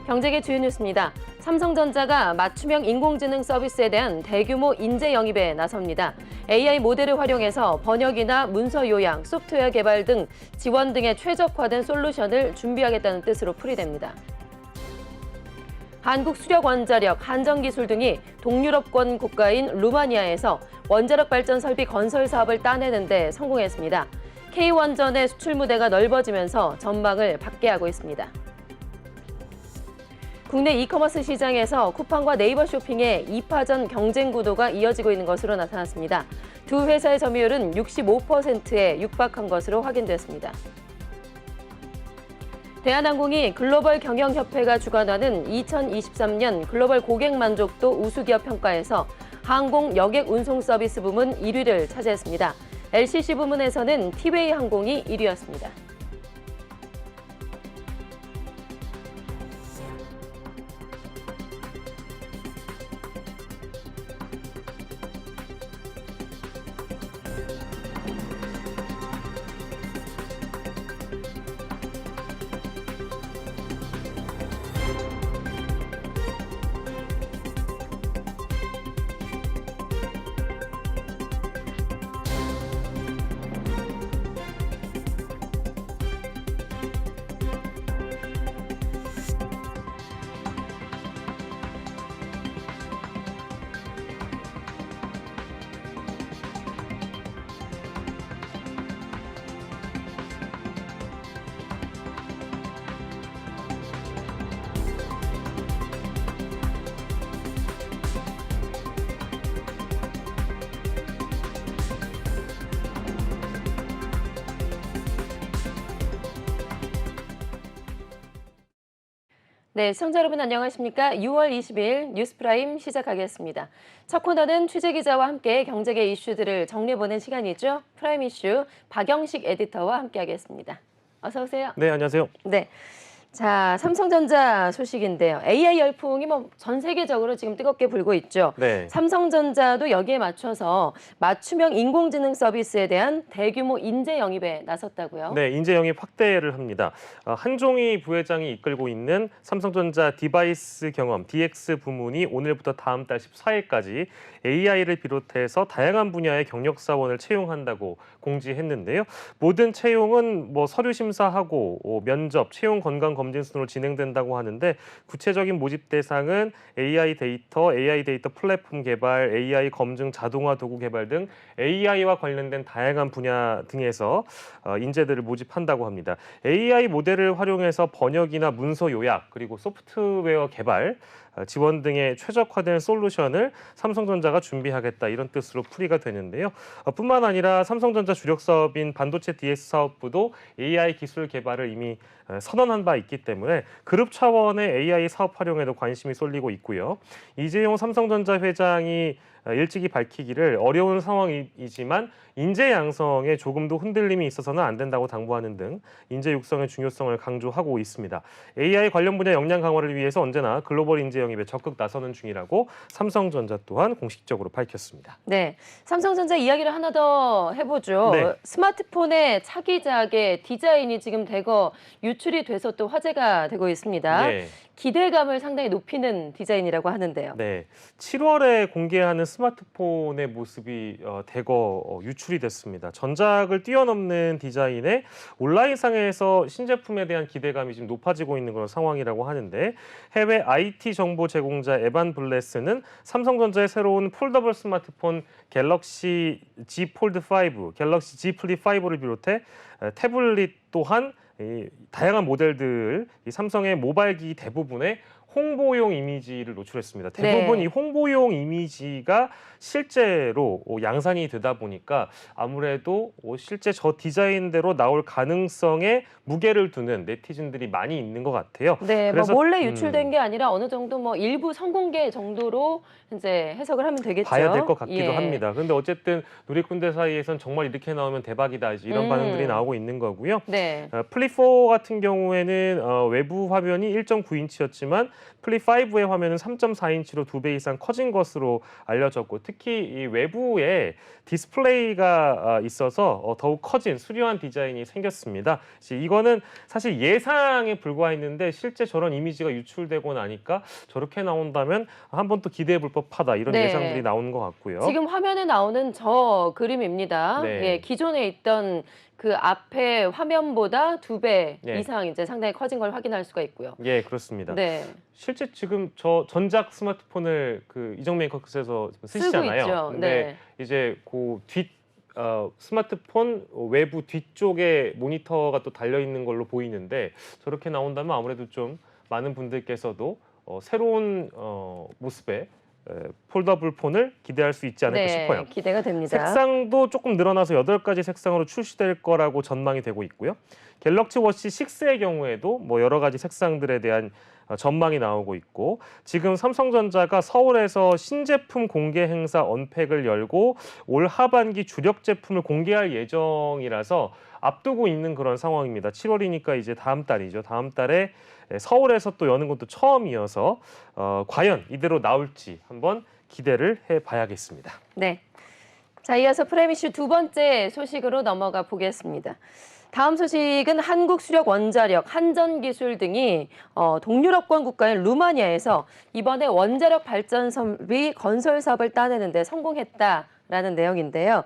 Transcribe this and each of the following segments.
경제계 주요 뉴스입니다. 삼성전자가 맞춤형 인공지능 서비스에 대한 대규모 인재 영입에 나섭니다. AI 모델을 활용해서 번역이나 문서 요약, 소프트웨어 개발 등 지원 등에 최적화된 솔루션을 준비하겠다는 뜻으로 풀이됩니다. 한국수력원자력, 한전기술 등이 동유럽권 국가인 루마니아에서 원자력 발전 설비 건설 사업을 따내는 데 성공했습니다. K원전의 수출 무대가 넓어지면서 전망을 받게 하고 있습니다. 국내 이커머스 시장에서 쿠팡과 네이버 쇼핑의 2파전 경쟁 구도가 이어지고 있는 것으로 나타났습니다. 두 회사의 점유율은 65%에 육박한 것으로 확인됐습니다. 대한항공이 글로벌 경영협회가 주관하는 2023년 글로벌 고객 만족도 우수기업 평가에서 항공 여객 운송 서비스 부문 1위를 차지했습니다. LCC 부문에서는 티웨이 항공이 1위였습니다. 네, 시청자 여러분 안녕하십니까? 6월 20일 뉴스프라임 시작하겠습니다. 첫 코너는 취재기자와 함께 경제계 이슈들을 정리해보는 시간이죠. 프라임 이슈 박영식 에디터와 함께하겠습니다. 어서 오세요. 네, 안녕하세요. 네. 자, 삼성전자 소식인데요. AI 열풍이 전 세계적으로 지금 뜨겁게 불고 있죠. 네. 삼성전자도 여기에 맞춰서 맞춤형 인공지능 서비스에 대한 대규모 인재 영입에 나섰다고요? 네, 인재 영입 확대를 합니다. 한종희 부회장이 이끌고 있는 삼성전자 디바이스 경험 DX 부문이 오늘부터 다음 달 14일까지 AI를 비롯해서 다양한 분야의 경력 사원을 채용한다고 공지했는데요. 모든 채용은 서류 심사하고 면접, 채용 건강 검진 순으로 진행된다고 하는데 구체적인 모집 대상은 AI 데이터 플랫폼 개발, AI 검증 자동화 도구 개발 등 AI와 관련된 다양한 분야 등에서 인재들을 모집한다고 합니다. AI 모델을 활용해서 번역이나 문서 요약, 그리고 소프트웨어 개발, 지원 등의 최적화된 솔루션을 삼성전자가 준비하겠다 이런 뜻으로 풀이가 되는데요. 뿐만 아니라 삼성전자 주력 사업인 반도체 DS 사업부도 AI 기술 개발을 이미 선언한 바 있기 때문에 그룹 차원의 AI 사업 활용에도 관심이 쏠리고 있고요. 이재용 삼성전자 회장이 일찍이 밝히기를 어려운 상황이지만 인재 양성에 조금도 흔들림이 있어서는 안 된다고 당부하는 등 인재 육성의 중요성을 강조하고 있습니다. AI 관련 분야 역량 강화를 위해서 언제나 글로벌 인재 영입에 적극 나서는 중이라고 삼성전자 또한 공식적으로 밝혔습니다. 네, 삼성전자 이야기를 하나 더 해보죠. 네. 스마트폰의 차기작의 디자인이 지금 대거 유출이 돼서 또 화제가 되고 있습니다. 네. 기대감을 상당히 높이는 디자인이라고 하는데요. 네, 7월에 공개하는 스마트폰의 모습이 대거 유출이 됐습니다. 전작을 뛰어넘는 디자인에 온라인상에서 신제품에 대한 기대감이 지금 높아지고 있는 그런 상황이라고 하는데 해외 IT 정보 제공자 에반 블레스는 삼성전자의 새로운 폴더블 스마트폰 갤럭시 Z 폴드 5, 갤럭시 Z 플립 5를 비롯해 태블릿 또한 다양한 모델들, 이 삼성의 모바일 기기 대부분에 홍보용 이미지를 노출했습니다. 대부분 네. 이 홍보용 이미지가 실제로 양산이 되다 보니까 아무래도 실제 저 디자인대로 나올 가능성에 무게를 두는 네티즌들이 많이 있는 것 같아요. 네, 그래서 몰래 유출된 게 아니라 어느 정도 일부 선공개 정도로 이제 해석을 하면 되겠죠. 봐야 될 것 같기도 예. 합니다. 그런데 어쨌든 누리꾼들 사이에선 정말 이렇게 나오면 대박이다 이런 반응들이 나오고 있는 거고요. 네. 플립4 같은 경우에는 외부 화면이 1.9인치였지만 플립 5의 화면은 3.4인치로 2배 이상 커진 것으로 알려졌고 특히 이 외부에 디스플레이가 있어서 더욱 커진 수려한 디자인이 생겼습니다. 이거는 사실 예상에 불과했는데 실제 저런 이미지가 유출되고 나니까 저렇게 나온다면 한번 또 기대해 볼 법하다 이런 네. 예상들이 나오는 것 같고요. 지금 화면에 나오는 저 그림입니다. 네. 예, 기존에 있던 그 앞에 화면보다 2배 네. 이상 이제 상당히 커진 걸 확인할 수가 있고요. 예, 그렇습니다. 네. 실제 지금 저 전작 스마트폰을 그 이정 메이커스에서 쓰시잖아요. 쓰고 있죠. 근데 네. 이제 그 스마트폰 외부 뒤쪽에 모니터가 또 달려 있는 걸로 보이는데 저렇게 나온다면 아무래도 좀 많은 분들께서도 새로운 모습의 폴더블 폰을 기대할 수 있지 않을까 싶어요. 기대가 됩니다. 색상도 조금 늘어나서 8가지 색상으로 출시될 거라고 전망이 되고 있고요. 갤럭시 워치 6의 경우에도 뭐 여러 가지 색상들에 대한 전망이 나오고 있고 지금 삼성전자가 서울에서 신제품 공개 행사 언팩을 열고 올 하반기 주력 제품을 공개할 예정이라서 앞두고 있는 그런 상황입니다. 7월이니까 이제 다음 달이죠. 다음 달에 서울에서 또 여는 것도 처음이어서 과연 이대로 나올지 한번 기대를 해봐야겠습니다. 네. 자, 이어서 프라임 이슈 두 번째 소식으로 넘어가 보겠습니다. 다음 소식은 한국 수력 원자력, 한전 기술 등이 동유럽권 국가인 루마니아에서 이번에 원자력 발전 설비 건설 사업을 따내는 데 성공했다라는 내용인데요.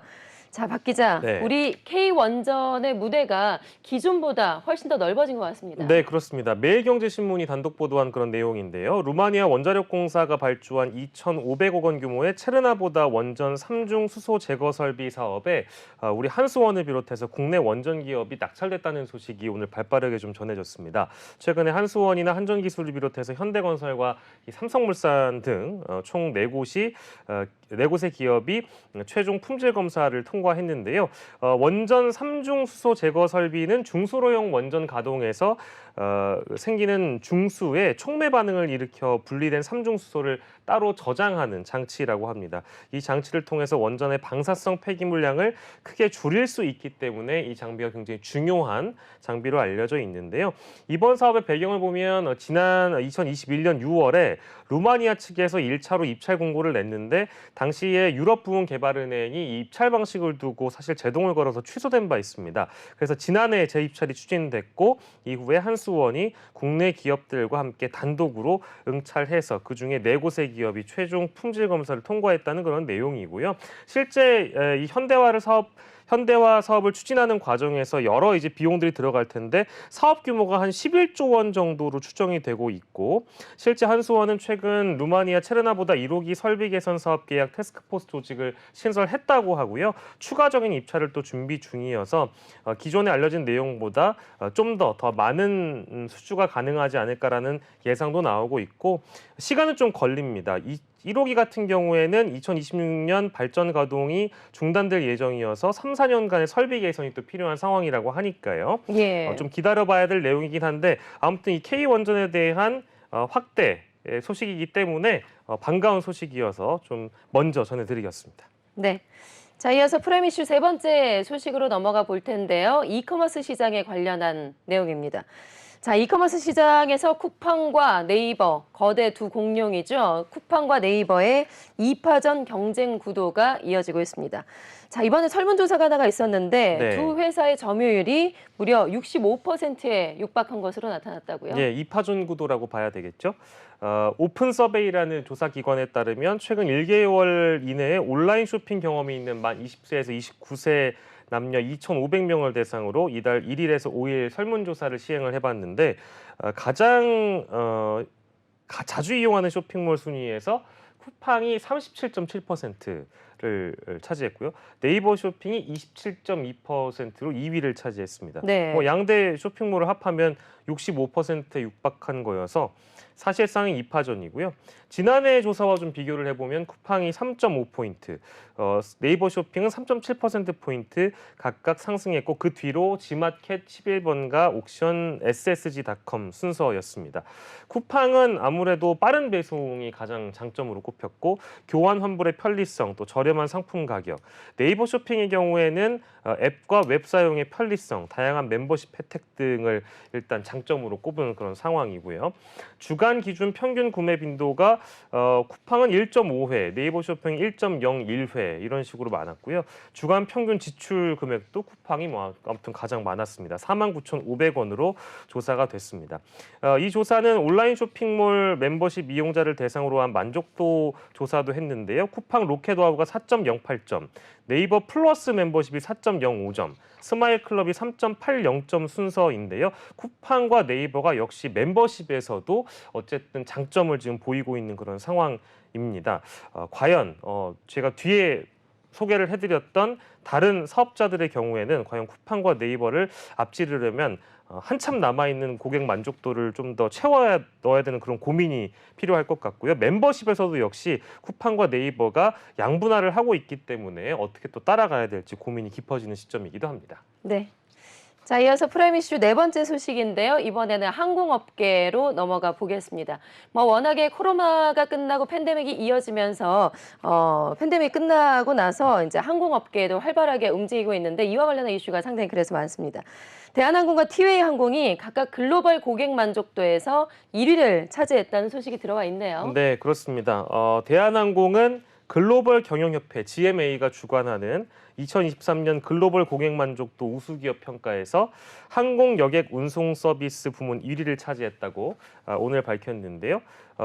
자, 박 기자, 네. 우리 K원전의 무대가 기존보다 훨씬 더 넓어진 것 같습니다. 네, 그렇습니다. 매일경제신문이 단독 보도한 그런 내용인데요. 루마니아 원자력공사가 발주한 2,500억 원 규모의 체르나보다 원전 3중 수소 제거 설비 사업에 우리 한수원을 비롯해서 국내 원전 기업이 낙찰됐다는 소식이 오늘 발빠르게 좀 전해졌습니다. 최근에 한수원이나 한전기술을 비롯해서 현대건설과 삼성물산 등 총 4곳의 기업이 최종 품질 검사를 통과했는데요. 원전 3중 수소 제거 설비는 중수로용 원전 가동에서 생기는 중수에 촉매 반응을 일으켜 분리된 3중 수소를 따로 저장하는 장치라고 합니다. 이 장치를 통해서 원전의 방사성 폐기물량을 크게 줄일 수 있기 때문에 이 장비가 굉장히 중요한 장비로 알려져 있는데요. 이번 사업의 배경을 보면 지난 2021년 6월에 루마니아 측에서 1차로 입찰 공고를 냈는데 당시에 유럽부문개발은행이 이 입찰 방식을 두고 사실 제동을 걸어서 취소된 바 있습니다. 그래서 지난해 재입찰이 추진됐고 이후에 한수원이 국내 기업들과 함께 단독으로 응찰해서 그중에 4곳의 기업이 최종 품질 검사를 통과했다는 그런 내용이고요. 실제 이 현대화 사업을 추진하는 과정에서 여러 이제 비용들이 들어갈 텐데 사업 규모가 한 11조 원 정도로 추정이 되고 있고 실제 한수원은 최근 루마니아 체르나보다 1호기 설비 개선 사업 계약 태스크포스 조직을 신설했다고 하고요. 추가적인 입찰을 또 준비 중이어서 기존에 알려진 내용보다 좀 더 많은 수주가 가능하지 않을까라는 예상도 나오고 있고 시간은 좀 걸립니다. 1호기 같은 경우에는 2026년 발전 가동이 중단될 예정이어서 3, 4년간의 설비 개선이 또 필요한 상황이라고 하니까요. 예. 좀 기다려봐야 될 내용이긴 한데 아무튼 이 K원전에 대한 확대 소식이기 때문에 반가운 소식이어서 좀 먼저 전해드리겠습니다. 네. 자, 이어서 프라임 이슈 세 번째 소식으로 넘어가 볼 텐데요. 이커머스 시장에 관련한 내용입니다. 자, 이커머스 시장에서 쿠팡과 네이버, 거대 두 공룡이죠. 쿠팡과 네이버의 2파전 경쟁 구도가 이어지고 있습니다. 자, 이번에 설문조사가 하나가 있었는데 네. 두 회사의 점유율이 무려 65%에 육박한 것으로 나타났다고요. 예, 2파전 구도라고 봐야 되겠죠. 오픈 서베이라는 조사 기관에 따르면 최근 1개월 이내에 온라인 쇼핑 경험이 있는 만 20세에서 29세 남녀 2,500명을 대상으로 이달 1일에서 5일 설문조사를 시행을 해봤는데 가장 자주 이용하는 쇼핑몰 순위에서 쿠팡이 37.7%를 차지했고요. 네이버 쇼핑이 27.2%로 2위를 차지했습니다. 네. 양대 쇼핑몰을 합하면 65%에 육박한 거여서 사실상은 2파전이고요. 지난해 조사와 좀 비교를 해보면 쿠팡이 3.5포인트, 네이버 쇼핑은 3.7%포인트 각각 상승했고 그 뒤로 지마켓 11번가 옥션 ssg.com 순서였습니다. 쿠팡은 아무래도 빠른 배송이 가장 장점으로 꼽혔고 교환 환불의 편리성, 또 저렴한 저렴한 상품 가격, 네이버 쇼핑의 경우에는 앱과 웹 사용의 편리성, 다양한 멤버십 혜택 등을 일단 장점으로 꼽은 그런 상황이고요. 주간 기준 평균 구매 빈도가 쿠팡은 1.5회, 네이버 쇼핑 1.01회 이런 식으로 많았고요. 주간 평균 지출 금액도 쿠팡이 아무튼 가장 많았습니다. 49,500원으로 조사가 됐습니다. 이 조사는 온라인 쇼핑몰 멤버십 이용자를 대상으로 한 만족도 조사도 했는데요. 쿠팡 로켓와우가 4.08점, 네이버 플러스 멤버십이 4.05점, 스마일 클럽이 3.80점 순서인데요. 쿠팡과 네이버가 역시 멤버십에서도 어쨌든 장점을 지금 보이고 있는 그런 상황입니다. 과연 제가 뒤에 소개를 해드렸던 다른 사업자들의 경우에는 과연 쿠팡과 네이버를 앞지르려면 한참 남아있는 고객 만족도를 좀 더 넣어야 되는 그런 고민이 필요할 것 같고요. 멤버십에서도 역시 쿠팡과 네이버가 양분화를 하고 있기 때문에 어떻게 또 따라가야 될지 고민이 깊어지는 시점이기도 합니다. 네. 자, 이어서 프라임 이슈 네 번째 소식인데요. 이번에는 항공업계로 넘어가 보겠습니다. 워낙에 코로나가 끝나고 팬데믹이 이어지면서 팬데믹 끝나고 나서 이제 항공업계도 활발하게 움직이고 있는데 이와 관련한 이슈가 상당히 그래서 많습니다. 대한항공과 티웨이 항공이 각각 글로벌 고객 만족도에서 1위를 차지했다는 소식이 들어와 있네요. 네, 그렇습니다. 대한항공은 글로벌 경영협회 GMA가 주관하는 2023년 글로벌 고객 만족도 우수기업 평가에서 항공 여객 운송 서비스 부문 1위를 차지했다고 오늘 밝혔는데요.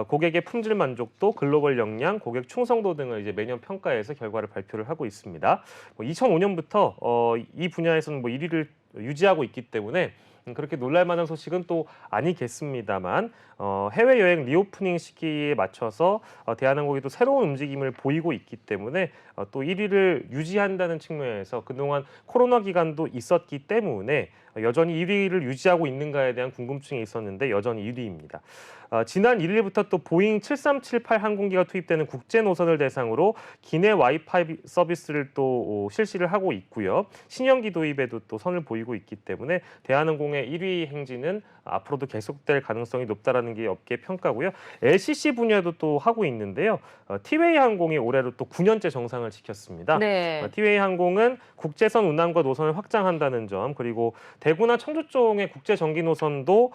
고객의 품질 만족도, 글로벌 역량, 고객 충성도 등을 이제 매년 평가해서 결과를 발표를 하고 있습니다. 2005년부터 이 분야에서는 1위를 유지하고 있기 때문에 그렇게 놀랄만한 소식은 또 아니겠습니다만 해외여행 리오프닝 시기에 맞춰서 대한항공이 또 새로운 움직임을 보이고 있기 때문에 또 1위를 유지한다는 측면에서 그동안 코로나 기간도 있었기 때문에 여전히 1위를 유지하고 있는가에 대한 궁금증이 있었는데 여전히 1위입니다. 지난 1일부터 또 보잉 7378 항공기가 투입되는 국제 노선을 대상으로 기내 와이파이 서비스를 또 실시를 하고 있고요. 신형기 도입에도 또 선을 보이고 있기 때문에 대한항공의 1위 행진은 앞으로도 계속될 가능성이 높다라는 게 업계 평가고요. LCC 분야도 또 하고 있는데요. 티웨이 항공이 올해로 또 9년째 정상을 지켰습니다. 네. 티웨이 항공은 국제선 운항과 노선을 확장한다는 점, 그리고 대구나 청주 쪽의 국제 전기 노선도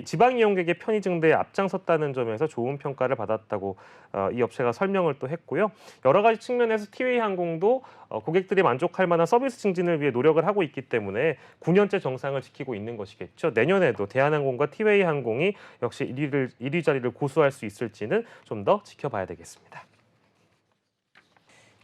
지방 이용객의 편의 증대에 앞장섰다는 점에서 좋은 평가를 받았다고 이 업체가 설명을 또 했고요. 여러 가지 측면에서 티웨이 항공도 고객들이 만족할 만한 서비스 증진을 위해 노력을 하고 있기 때문에 9년째 정상을 지키고 있는 것이겠죠. 내년에도 대한항공과 티웨이 항공이 역시 1위 자리를 고수할 수 있을지는 좀 더 지켜봐야 되겠습니다.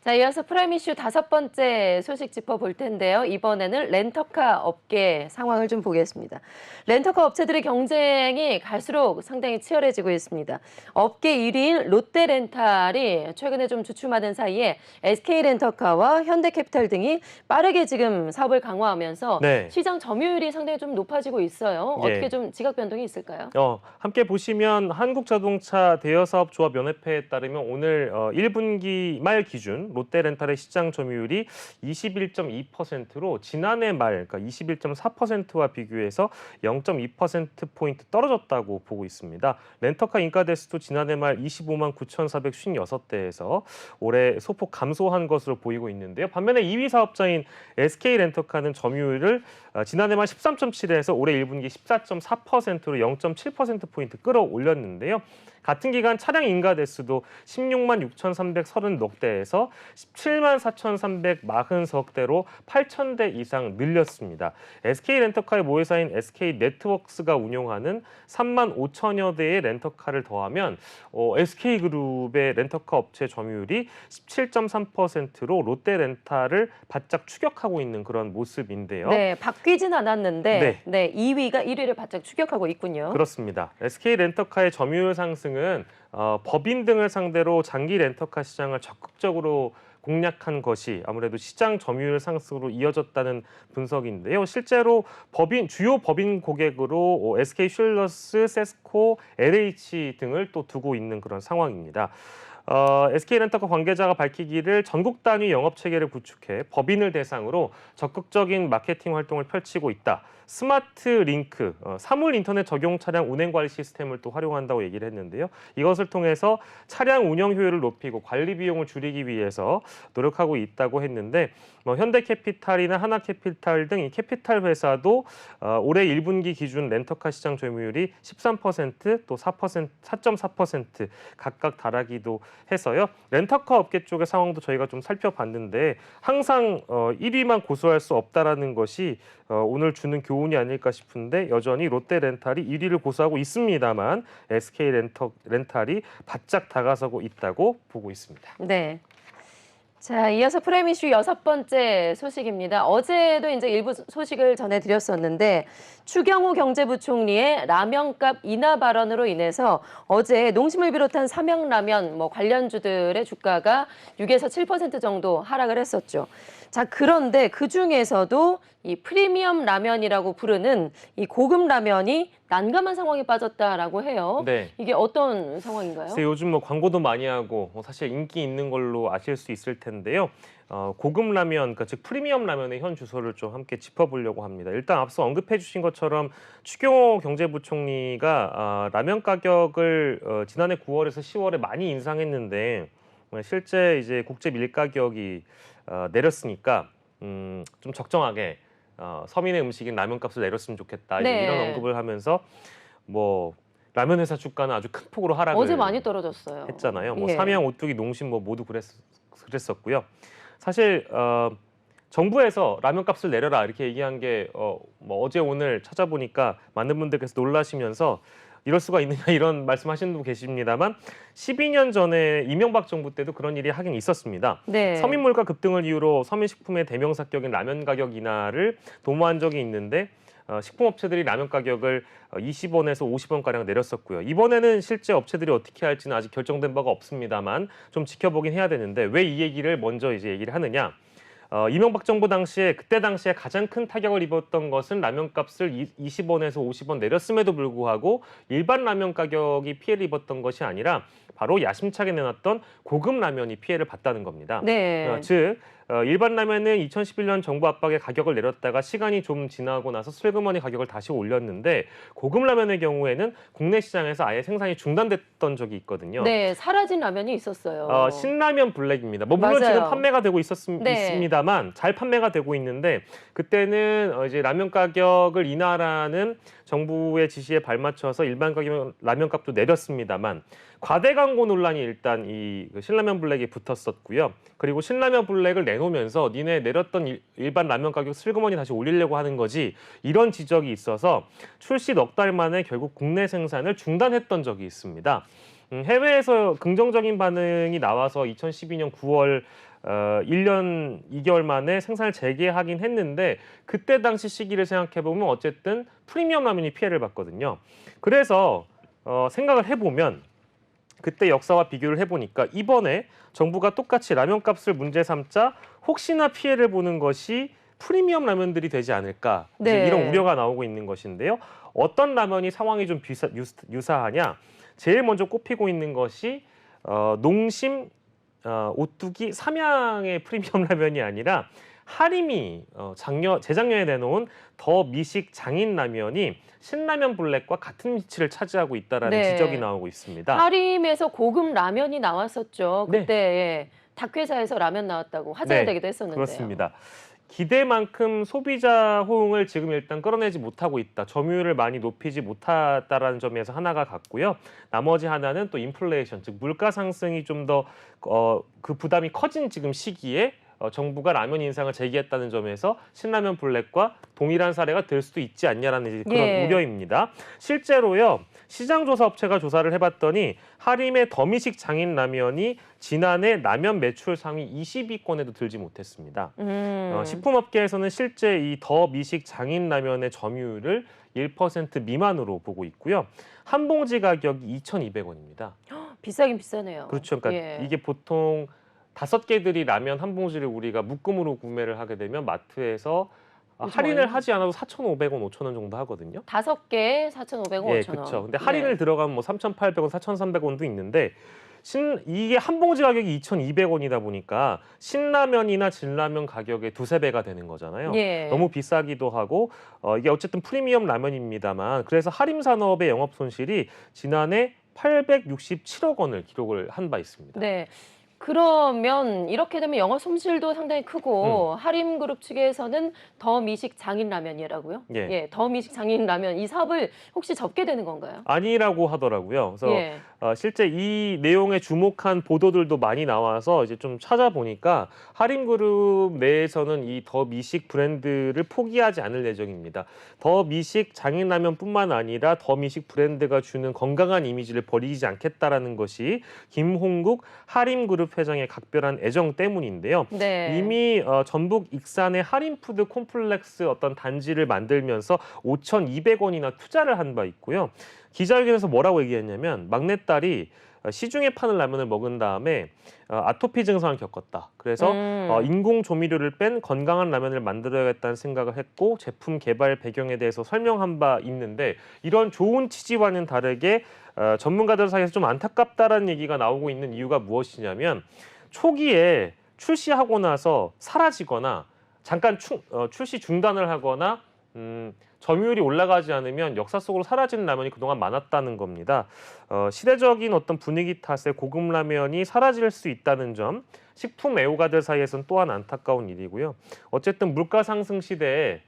자, 이어서 프라임 이슈 다섯 번째 소식 짚어볼 텐데요. 이번에는 렌터카 업계 상황을 좀 보겠습니다. 렌터카 업체들의 경쟁이 갈수록 상당히 치열해지고 있습니다. 업계 1위인 롯데렌탈이 최근에 좀 주춤하던 사이에 SK렌터카와 현대캐피탈 등이 빠르게 지금 사업을 강화하면서 네. 시장 점유율이 상당히 좀 높아지고 있어요. 예. 어떻게 좀 지각 변동이 있을까요? 함께 보시면 한국자동차 대여사업조합연합회에 따르면 오늘 1분기 말 기준 롯데렌탈의 시장 점유율이 21.2%로 지난해 말 그러니까 21.4%와 비교해서 0.2%포인트 떨어졌다고 보고 있습니다. 렌터카 인가 대수도 지난해 말 25만 9,456대에서 올해 소폭 감소한 것으로 보이고 있는데요. 반면에 2위 사업자인 SK렌터카는 점유율을 지난해 말 13.7에서 올해 1분기 14.4%로 0.7%포인트 끌어올렸는데요. 같은 기간 차량 인가 대수도 16만 6,336대에서 17만 4,340석대로 8,000대 이상 늘렸습니다. SK렌터카의 모회사인 SK네트워크스가 운용하는 3만 5천여 대의 렌터카를 더하면 SK그룹의 렌터카 업체 점유율이 17.3%로 롯데렌탈을 바짝 추격하고 있는 그런 모습인데요. 네, 바뀌진 않았는데 2위가 1위를 바짝 추격하고 있군요. 그렇습니다. SK렌터카의 점유율 상승은 법인 등을 상대로 장기 렌터카 시장을 적극적으로 공략한 것이 아무래도 시장 점유율 상승으로 이어졌다는 분석인데요. 실제로 주요 법인 고객으로 SK 슐러스, 세스코, LH 등을 또 두고 있는 그런 상황입니다. SK렌터카 관계자가 밝히기를 전국 단위 영업 체계를 구축해 법인을 대상으로 적극적인 마케팅 활동을 펼치고 있다. 스마트 링크, 사물 인터넷 적용 차량 운행 관리 시스템을 또 활용한다고 얘기를 했는데요. 이것을 통해서 차량 운영 효율을 높이고 관리 비용을 줄이기 위해서 노력하고 있다고 했는데 현대캐피탈이나 하나캐피탈 등 이 캐피탈 회사도 올해 1분기 기준 렌터카 시장 점유율이 13%, 또 4%, 4.4% 각각 달하기도 해서요. 렌터카 업계 쪽의 상황도 저희가 좀 살펴봤는데 항상 1위만 고수할 수 없다라는 것이 오늘 주는 교훈이 아닐까 싶은데 여전히 롯데렌탈이 1위를 고수하고 있습니다만 SK렌탈이 바짝 다가서고 있다고 보고 있습니다. 네. 자, 이어서 프라임 이슈 6번째 소식입니다. 어제도 이제 일부 소식을 전해드렸었는데 추경호 경제부총리의 라면값 인하 발언으로 인해서 어제 농심을 비롯한 삼양라면 관련주들의 주가가 6에서 7% 정도 하락을 했었죠. 자, 그런데 그 중에서도 이 프리미엄 라면이라고 부르는 이 고급 라면이 난감한 상황에 빠졌다라고 해요. 네. 이게 어떤 상황인가요? 그래서 요즘 광고도 많이 하고 사실 인기 있는 걸로 아실 수 있을 텐데요. 고급 라면, 그러니까 즉 프리미엄 라면의 현 주소를 좀 함께 짚어보려고 합니다. 일단 앞서 언급해주신 것처럼 추경호 경제부총리가 라면 가격을 지난해 9월에서 10월에 많이 인상했는데 실제 이제 국제 밀 가격이 내렸으니까 좀 적정하게 서민의 음식인 라면값을 내렸으면 좋겠다 네. 이런 언급을 하면서 라면 회사 주가는 아주 큰 폭으로 하락을 어제 많이 떨어졌어요. 했잖아요. 예. 삼양, 오뚜기, 농심 모두 그랬었고요. 사실 정부에서 라면값을 내려라 이렇게 얘기한 게 어제 오늘 찾아보니까 많은 분들께서 놀라시면서 이럴 수가 있느냐 이런 말씀하시는 분 계십니다만 12년 전에 이명박 정부 때도 그런 일이 하긴 있었습니다. 네. 서민 물가 급등을 이유로 서민식품의 대명사격인 라면 가격 인하를 도모한 적이 있는데 식품업체들이 라면 가격을 20원에서 50원가량 내렸었고요. 이번에는 실제 업체들이 어떻게 할지는 아직 결정된 바가 없습니다만 좀 지켜보긴 해야 되는데 왜 이 얘기를 먼저 이제 얘기를 하느냐. 이명박 정부 당시에 그때 당시에 가장 큰 타격을 입었던 것은 라면 값을 20원에서 50원 내렸음에도 불구하고 일반 라면 가격이 피해를 입었던 것이 아니라 바로 야심차게 내놨던 고급 라면이 피해를 봤다는 겁니다. 네. 즉 일반 라면은 2011년 정부 압박에 가격을 내렸다가 시간이 좀 지나고 나서 슬그머니 가격을 다시 올렸는데 고급 라면의 경우에는 국내 시장에서 아예 생산이 중단됐던 적이 있거든요. 네, 사라진 라면이 있었어요. 신라면 블랙입니다. 물론 맞아요. 지금 판매가 되고 네. 있습니다만 잘 판매가 되고 있는데 그때는 이제 라면 가격을 인하라는 정부의 지시에 발맞춰서 일반 가격 라면 값도 내렸습니다만 과대 광고 논란이 일단 이 신라면 블랙에 붙었었고요. 그리고 신라면 블랙을 내놓으면서 니네 내렸던 일반 라면 가격 슬그머니 다시 올리려고 하는 거지 이런 지적이 있어서 출시 넉 달 만에 결국 국내 생산을 중단했던 적이 있습니다. 해외에서 긍정적인 반응이 나와서 2012년 9월 1년 2개월 만에 생산을 재개하긴 했는데 그때 당시 시기를 생각해보면 어쨌든 프리미엄 라면이 피해를 봤거든요. 그래서 생각을 해보면 그때 역사와 비교를 해보니까 이번에 정부가 똑같이 라면 값을 문제 삼자 혹시나 피해를 보는 것이 프리미엄 라면들이 되지 않을까 네. 이런 우려가 나오고 있는 것인데요. 어떤 라면이 상황이 좀 유사하냐? 제일 먼저 꼽히고 있는 것이 농심, 오뚜기, 삼양의 프리미엄 라면이 아니라 하림이 재작년에 내놓은 더 미식 장인 라면이 신라면 블랙과 같은 위치를 차지하고 있다라는 네. 지적이 나오고 있습니다. 하림에서 고급 라면이 나왔었죠. 네. 그때 예. 닭회사에서 라면 나왔다고 화제가 네, 되기도 했었는데요. 그렇습니다. 기대만큼 소비자 호응을 지금 일단 끌어내지 못하고 있다. 점유율을 많이 높이지 못했다라는 점에서 하나가 같고요. 나머지 하나는 또 인플레이션, 즉 물가 상승이 좀 더 그 부담이 커진 지금 시기에 정부가 라면 인상을 제기했다는 점에서 신라면 블랙과 동일한 사례가 될 수도 있지 않냐라는 그런 예. 우려입니다. 실제로요. 시장조사 업체가 조사를 해봤더니 하림의 더미식 장인 라면이 지난해 라면 매출 상위 20위권에도 들지 못했습니다. 식품업계에서는 실제 이 더미식 장인 라면의 점유율을 1% 미만으로 보고 있고요. 한 봉지 가격이 2,200원입니다. 비싸긴 비싸네요. 그렇죠. 그러니까 예. 이게 보통 5개들이 라면 한 봉지를 우리가 묶음으로 구매를 하게 되면 마트에서 요즘 할인을 얼마? 하지 않아도 4,500원, 5,000원 정도 하거든요. 5개 4,500원, 예, 5,000원. 그렇죠. 근데 할인을 들어가면 3,800원, 4,300원도 있는데 이게 한 봉지 가격이 2,200원이다 보니까 신라면이나 진라면 가격의 두세 배가 되는 거잖아요. 예. 너무 비싸기도 하고 이게 어쨌든 프리미엄 라면입니다만 그래서 하림 산업의 영업 손실이 지난해 867억 원을 기록을 한 바 있습니다. 네. 그러면 이렇게 되면 영업 손실도 상당히 크고 하림그룹 측에서는 더 미식 장인라면이라고요? 예. 더 미식 장인라면 이 사업을 혹시 접게 되는 건가요? 아니라고 하더라고요. 그래서 예. 실제 이 내용에 주목한 보도들도 많이 나와서 이제 좀 찾아보니까 하림그룹 내에서는 이 더 미식 브랜드를 포기하지 않을 예정입니다. 더 미식 장인라면뿐만 아니라 더 미식 브랜드가 주는 건강한 이미지를 버리지 않겠다라는 것이 김홍국 하림그룹 회장의 각별한 애정 때문인데요. 네. 이미 전북 익산의 하림푸드 콤플렉스 어떤 단지를 만들면서 5,200원이나 투자를 한 바 있고요. 기자회견에서 뭐라고 얘기했냐면 막내딸이 시중에 파는 라면을 먹은 다음에 아토피 증상을 겪었다. 그래서 인공 조미료를 뺀 건강한 라면을 만들어야겠다는 생각을 했고 제품 개발 배경에 대해서 설명한 바 있는데 이런 좋은 취지와는 다르게 전문가들 사이에서 좀 안타깝다라는 얘기가 나오고 있는 이유가 무엇이냐면 초기에 출시하고 나서 사라지거나 잠깐 출시 중단을 하거나 점유율이 올라가지 않으면 역사 속으로 사라지는 라면이 그동안 많았다는 겁니다. 시대적인 어떤 분위기 탓에 고급 라면이 사라질 수 있다는 점, 식품 애호가들 사이에서는 또한 안타까운 일이고요. 어쨌든 물가 상승 시대에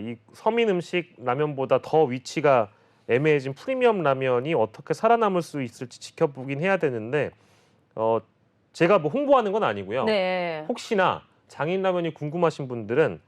이 서민 음식 라면보다 더 위치가 애매해진 프리미엄 라면이 어떻게 살아남을 수 있을지 지켜보긴 해야 되는데 제가 뭐 홍보하는 건 아니고요. 네. 혹시나 장인 라면이 궁금하신 분들은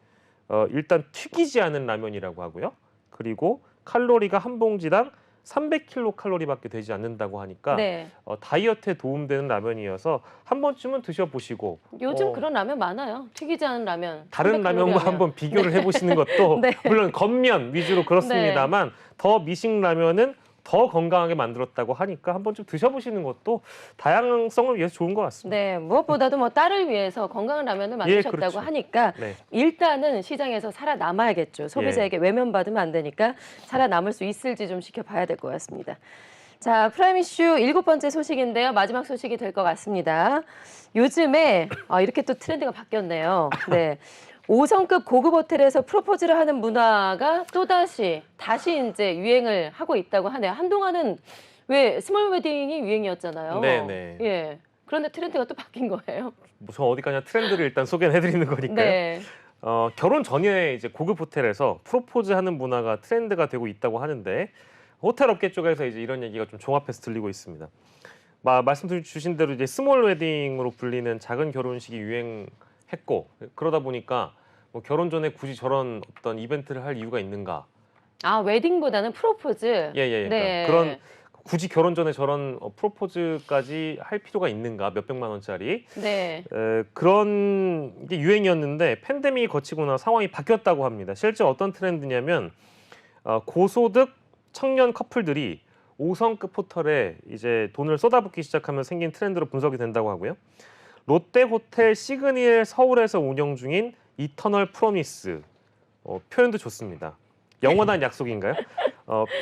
일단 튀기지 않은 라면이라고 하고요. 그리고 칼로리가 한 봉지당 300kcal 밖에 되지 않는다고 하니까 네. 다이어트에 도움되는 라면이어서 한 번쯤은 드셔보시고 요즘 그런 라면 많아요. 튀기지 않은 라면. 다른 300 라면과 칼로리 한번 비교를 해보시는 것도 네. 물론 겉면 위주로 그렇습니다만 더 미식 라면은 더 건강하게 만들었다고 하니까 한 번쯤 드셔보시는 것도 다양성을 위해서 좋은 것 같습니다. 네, 무엇보다도 뭐 딸을 위해서 건강한 라면을 만드셨다고 그렇죠. 하니까 네. 일단은 시장에서 살아남아야겠죠. 소비자에게 외면받으면 안 되니까 살아남을 수 있을지 좀 지켜봐야 될 것 같습니다. 자, 프라임 이슈 7번째 소식인데요. 마지막 소식이 될 것 같습니다. 요즘에 이렇게 또 트렌드가 바뀌었네요. 네. 5성급 고급 호텔에서 프로포즈를 하는 문화가 다시 이제 유행을 하고 있다고 하네요. 한동안은 왜 스몰 웨딩이 유행이었잖아요. 네네. 예. 그런데 트렌드가 또 바뀐 거예요. 저 어디 가냐 트렌드를 일단 소개해드리는 거니까요. 네. 결혼 전에 이제 고급 호텔에서 프로포즈하는 문화가 트렌드가 되고 있다고 하는데 호텔 업계 쪽에서 이제 이런 얘기가 좀 종합해서 들리고 있습니다. 말씀 주신 대로 이제 스몰 웨딩으로 불리는 작은 결혼식이 유행했고 그러다 보니까 뭐 결혼 전에 굳이 저런 어떤 이벤트를 할 이유가 있는가? 웨딩보다는 프로포즈. 예. 네. 그러니까 그런 굳이 결혼 전에 저런 프로포즈까지 할 필요가 있는가? 몇백만 원짜리. 네. 그런 게 유행이었는데 팬데믹이 거치고 나서 상황이 바뀌었다고 합니다. 실제 어떤 트렌드냐면 고소득 청년 커플들이 5성급 호텔에 이제 돈을 쏟아붓기 시작하면 생긴 트렌드로 분석이 된다고 하고요. 롯데호텔 시그니엘 서울에서 운영 중인 이터널 프로미스 표현도 좋습니다. 영원한 약속인가요?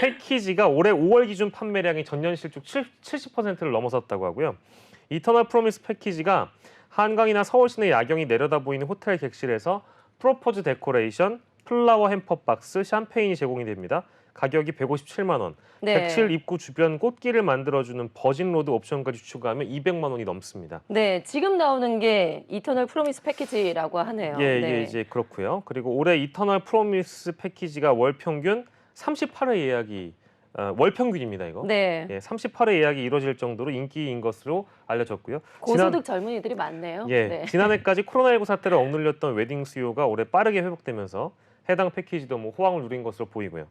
패키지가 올해 5월 기준 판매량이 전년 실적 70%를 넘어섰다고 하고요. 이터널 프로미스 패키지가 한강이나 서울 시내 야경이 내려다 보이는 호텔 객실에서 프로포즈 데코레이션, 플라워 햄퍼 박스, 샴페인이 제공이 됩니다. 가격이 157만 원. 네. 객실 입구 주변 꽃길을 만들어주는 버진 로드 옵션까지 추가하면 200만 원이 넘습니다. 네, 지금 나오는 게 이터널 프로미스 패키지라고 하네요. 예, 네. 이게 이제 그렇고요. 그리고 올해 이터널 프로미스 패키지가 월 평균 38회 예약이 월 평균입니다, 이거. 네. 예, 38회 예약이 이루어질 정도로 인기인 것으로 알려졌고요. 고소득 젊은이들이 많네요. 네. 지난해까지 코로나19 사태를 억눌렸던 웨딩 수요가 올해 빠르게 회복되면서 해당 패키지도 뭐 호황을 누린 것으로 보이고요.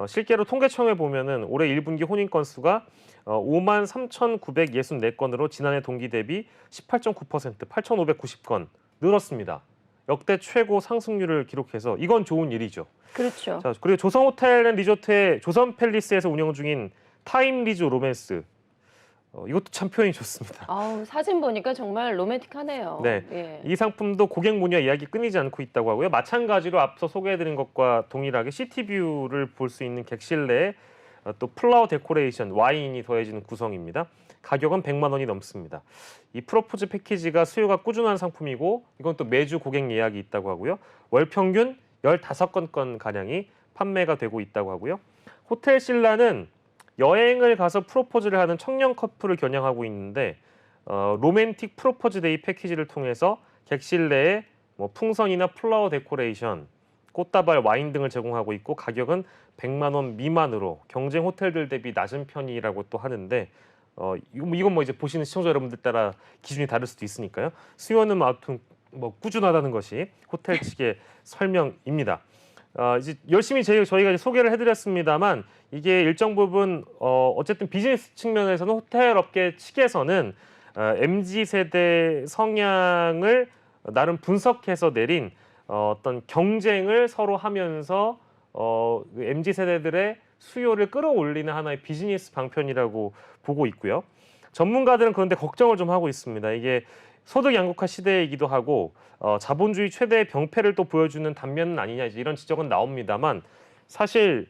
실제로 통계청에 보면은 올해 1분기 혼인 건수가 53,964건으로 지난해 동기 대비 18.9% 8,590건 늘었습니다. 역대 최고 상승률을 기록해서 이건 좋은 일이죠. 그렇죠. 자, 그리고 조선 호텔 앤 리조트의 조선 팰리스에서 운영 중인 타임 리즈 로맨스 이것도 참 표현이 좋습니다. 사진 보니까 정말 로맨틱하네요. 네, 예. 이 상품도 고객 문의와 예약이 끊이지 않고 있다고 하고요. 마찬가지로 앞서 소개해드린 것과 동일하게 시티뷰를 볼 수 있는 객실 내에 또 플라워 데코레이션, 와인이 더해지는 구성입니다. 가격은 100만 원이 넘습니다. 이 프로포즈 패키지가 수요가 꾸준한 상품이고 이건 또 매주 고객 예약이 있다고 하고요. 월 평균 15건권 가량이 판매가 되고 있다고 하고요. 호텔 신라는 여행을 가서 프로포즈를 하는 청년 커플을 겨냥하고 있는데 로맨틱 프로포즈 데이 패키지를 통해서 객실 내에 뭐 풍선이나 플라워 데코레이션, 꽃다발, 와인 등을 제공하고 있고 가격은 100만 원 미만으로 경쟁 호텔들 대비 낮은 편이라고 또 하는데 이건 뭐 이제 보시는 시청자 여러분들 따라 기준이 다를 수도 있으니까요. 수요는 아무튼 뭐 꾸준하다는 것이 호텔 측의 설명입니다. 이제 열심히 저희가 이제 소개를 해드렸습니다만 이게 일정 부분 어쨌든 비즈니스 측면에서는 호텔 업계 측에서는 MZ 세대 성향을 나름 분석해서 내린 어떤 경쟁을 서로 하면서 MZ 세대들의 수요를 끌어올리는 하나의 비즈니스 방편이라고 보고 있고요. 전문가들은 그런데 걱정을 좀 하고 있습니다. 이게 소득 양극화 시대이기도 하고 자본주의 최대의 병폐를 또 보여주는 단면은 아니냐 이런 지적은 나옵니다만 사실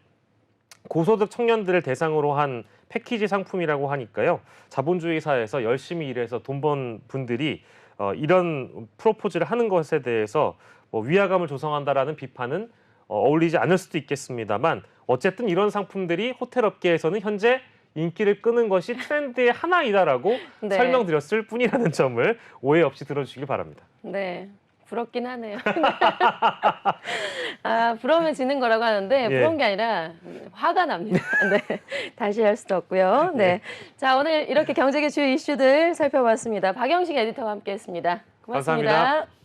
고소득 청년들을 대상으로 한 패키지 상품이라고 하니까요. 자본주의 사회에서 열심히 일해서 돈 번 분들이 이런 프로포즈를 하는 것에 대해서 뭐 위화감을 조성한다라는 비판은 어울리지 않을 수도 있겠습니다만 어쨌든 이런 상품들이 호텔 업계에서는 현재 인기를 끄는 것이 트렌드의 하나이다라고 네. 설명드렸을 뿐이라는 점을 오해 없이 들어주시길 바랍니다. 네. 부럽긴 하네요. 부러우면 지는 거라고 하는데 예. 부러운 게 아니라 화가 납니다. 네. 다시 할 수도 없고요. 네. 자, 오늘 이렇게 경제계 주요 이슈들 살펴봤습니다. 박영식 에디터와 함께했습니다. 고맙습니다. 감사합니다.